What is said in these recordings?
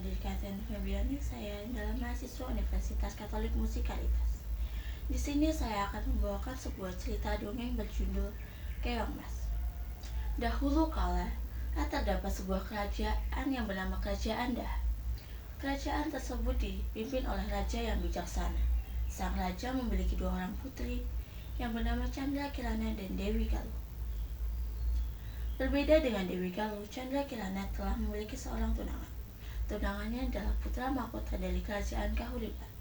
dari Katen Febriani. Saya adalah mahasiswa Universitas Katolik Musikalitas. Di sini saya akan membawakan sebuah cerita dongeng berjudul Keong Mas. Dahulu kala, terdapat sebuah kerajaan yang bernama Kerajaan Daha. Kerajaan tersebut dipimpin oleh raja yang bijaksana. Sang raja memiliki 2 orang putri yang bernama Chandra Kirana dan Dewi Galuh. Berbeda dengan Dewi Galuh, Chandra Kirana telah memiliki seorang tunangan. Tunangannya adalah putra mahkota dari kerajaan Kahuripan.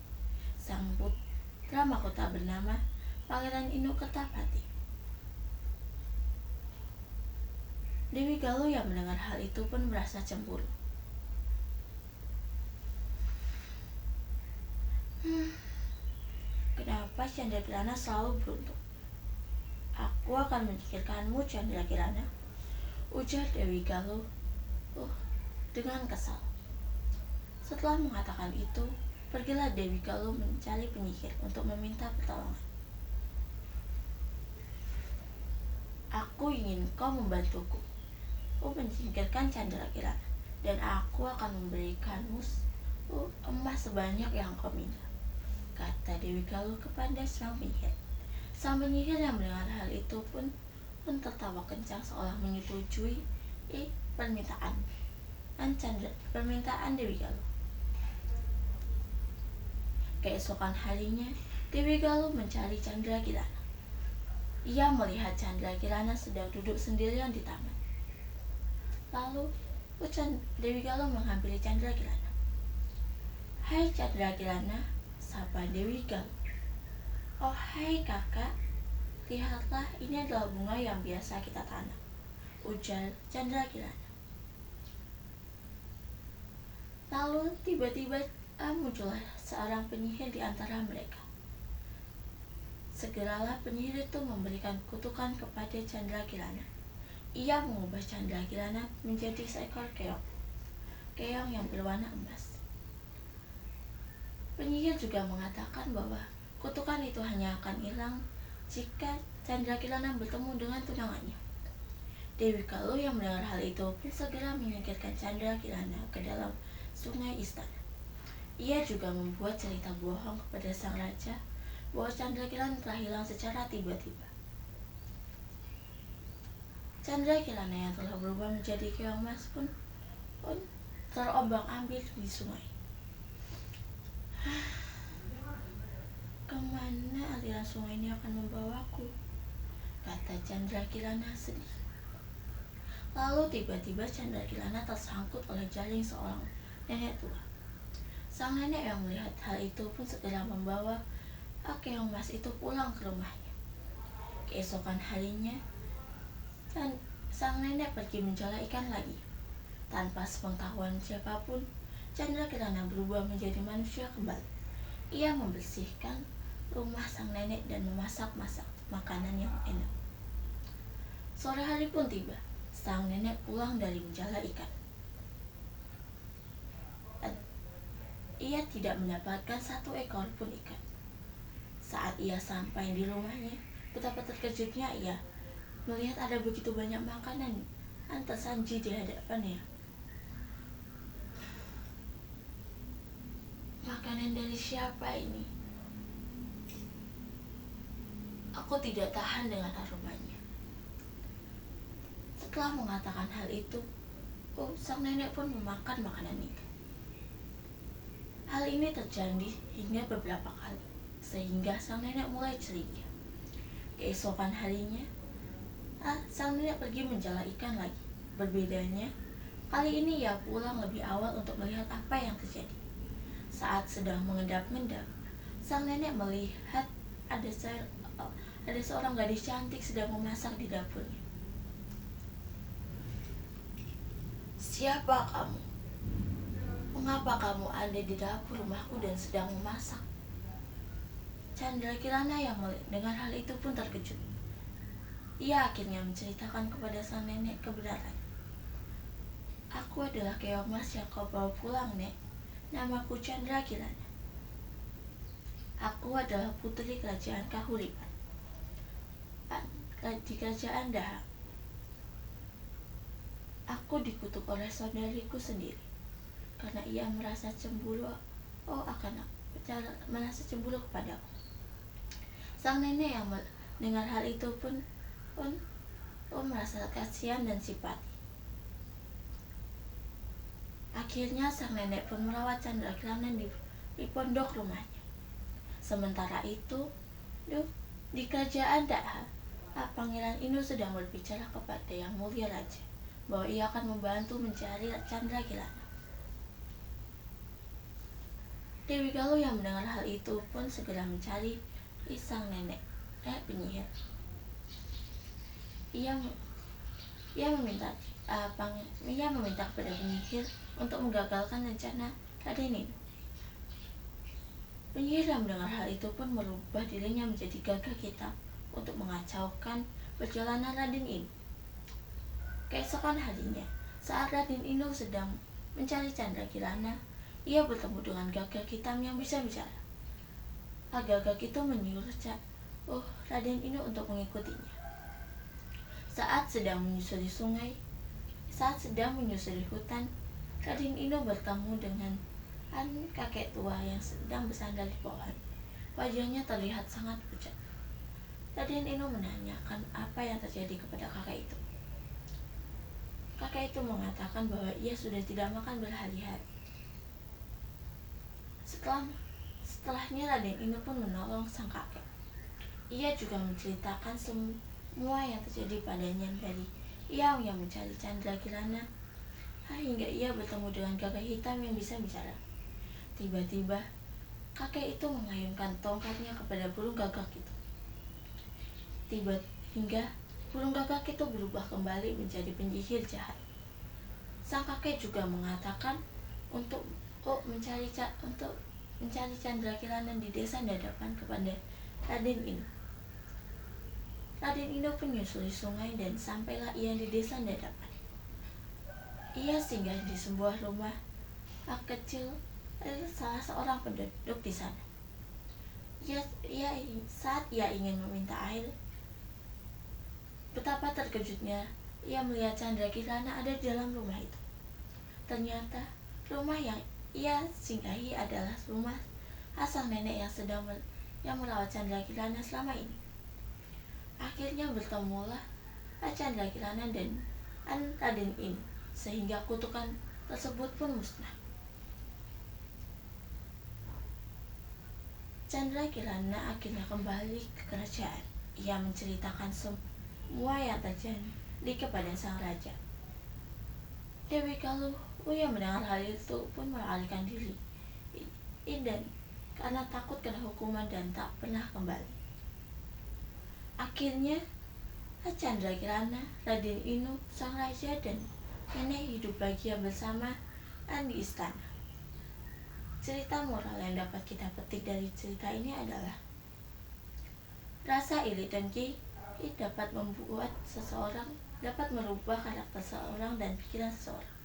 Sang putra mahkota bernama Pangeran Inu Kertapati. Dewi Galuh yang mendengar hal itu pun merasa cemburu. Kenapa Chandra Kirana selalu beruntung? Aku akan menyingkirkanmu, Chandra Kirana, ujar Dewi Galuh dengan kesal. Setelah mengatakan itu, pergilah Dewi Galuh mencari penyihir untuk meminta pertolongan. Aku ingin kau membantuku menyingkirkan Chandra Kirana, dan aku akan memberikanmu emas sebanyak yang kau minta, kata Dewi Galuh kepada sang penyihir. Sang penyihir yang mendengar hal itu pun tertawa kencang seolah menyetujui permintaan Dewi Galuh. Keesokan harinya, Dewi Galuh mencari Chandra Kirana. Ia melihat Chandra Kirana sedang duduk sendirian di taman. Lalu, Dewi Galuh menghampiri Chandra Kirana. "Hai Chandra Kirana," sapa Dewi Galuh. "Oh hai kakak, lihatlah, ini adalah bunga yang biasa kita tanam," ujar Chandra Kirana. Lalu tiba-tiba muncullah seorang penyihir di antara mereka. Segeralah penyihir itu memberikan kutukan kepada Chandra Kirana. Ia mengubah Chandra Kirana menjadi seekor keong yang berwarna emas. Penyihir juga mengatakan bahwa kutukan itu hanya akan hilang jika Chandra Kirana bertemu dengan tunangannya. Dewi Galuh yang mendengar hal itu pun segera menyingkirkan Chandra Kirana ke dalam sungai istana. Ia juga membuat cerita bohong kepada sang raja bahwa Chandra Kirana telah hilang secara tiba-tiba. Chandra Kirana yang telah berubah menjadi keong emas pun terombang-ambing di sungai. "Kemana aliran sungai ini akan membawaku?" kata Chandra Kirana sedih. Lalu tiba-tiba Chandra Kirana tersangkut oleh jaring seorang nenek tua. Sang nenek yang melihat hal itu pun segera membawa keong emas itu pulang ke rumahnya. Keesokan harinya, sang nenek pergi menjala ikan lagi. Tanpa sepengetahuan siapapun, Chandra Kirana berubah menjadi manusia kembali. Ia membersihkan rumah sang nenek dan memasak makanan yang enak. Sore hari pun tiba. Sang nenek pulang dari menjala ikan. Ia tidak mendapatkan satu ekor pun ikan. Saat ia sampai di rumahnya, betapa terkejutnya ia melihat ada begitu banyak makanan tersaji di hadapannya. "Makanan dari siapa ini? Aku tidak tahan dengan aromanya." Setelah mengatakan hal itu, sang nenek pun memakan makanan itu. Hal ini terjadi hingga beberapa kali, sehingga sang nenek mulai curiga. Keesokan harinya, sang nenek pergi menjala ikan lagi. Berbedanya, kali ini ia pulang lebih awal untuk melihat apa yang terjadi. Saat sedang mengendap-endap, sang nenek melihat ada seorang gadis cantik sedang memasak di dapurnya. "Siapa kamu? Mengapa kamu ada di dapur rumahku dan sedang memasak?" Chandra Kirana yang mendengar hal itu pun terkejut. Ia akhirnya menceritakan kepada sang nenek kebenaran. "Aku adalah keong emas yang kau bawa pulang, Nek. Namaku Chandra Kirana. Aku adalah putri kerajaan Kahuripan di kerajaan Daha. Aku dikutuk oleh saudariku sendiri. karena ia merasa cemburu merasa cemburu kepadaku. Sang nenek yang mendengar hal itu pun merasa kasihan dan simpati. Akhirnya sang nenek pun merawat Candrakirana di pondok rumahnya. Sementara itu, di kerajaan Daha, Pangeran Inu sedang berbicara kepada Yang Mulia Raja bahwa ia akan membantu mencari Candrakirana. Dewi Galuh yang mendengar hal itu pun segera mencari sang nenek penyihir. Ia meminta kepada penyihir untuk menggagalkan rencana Raden Inu. Penyihir yang mendengar hal itu pun merubah dirinya menjadi gagak hitam untuk mengacaukan perjalanan Raden Inu. Keesokan harinya, saat Raden Inu sedang mencari Candrakirana, ia bertemu dengan gagak hitam yang bisa bicara. Gagak itu menyuruh Raden Inu untuk mengikutinya. Saat sedang menyusuri hutan, Raden Inu bertemu dengan kakek tua yang sedang bersandar di pohon. Wajahnya terlihat sangat pucat. Raden Inu menanyakan apa yang terjadi kepada kakek itu. Kakek itu mengatakan bahwa ia sudah tidak makan berhari-hari. Setelahnya Raden Inu pun menolong sang kakek. Ia juga menceritakan semua yang terjadi padanya dari ia yang mencari Candrakirana hingga ia bertemu dengan gagak hitam yang bisa bicara. Tiba-tiba kakek itu mengayunkan tongkatnya kepada burung gagak itu. Hingga burung gagak itu berubah kembali menjadi penyihir jahat. Sang kakek juga mengatakan untuk mencari Candrakirana di desa Dadapan kepada Raden Inu. Raden Inu pun menyusuri sungai dan sampailah ia di desa Dadapan. Ia singgah di sebuah rumah kecil salah seorang penduduk di sana. Saat ia ingin meminta air, betapa terkejutnya ia melihat Candrakirana ada di dalam rumah itu. Ternyata rumah yang ia singgahi adalah rumah asal nenek yang merawat Candrakirana selama ini. Akhirnya bertemulah Candrakirana dan Raden Inu, sehingga kutukan tersebut pun musnah. Candrakirana akhirnya kembali ke kerajaan. Ia menceritakan semua yang terjadi kepada sang raja. Dewi Galuh yang mendengar hal itu pun melarikan diri dan karena takut kena hukuman dan tak pernah kembali. Akhirnya Candrakirana, Raden Inu, sang raja dan nenek hidup bahagia bersama di istana. Cerita moral yang dapat kita petik dari cerita ini adalah rasa iri dan dengki dapat merubah karakter seseorang dan pikiran seseorang.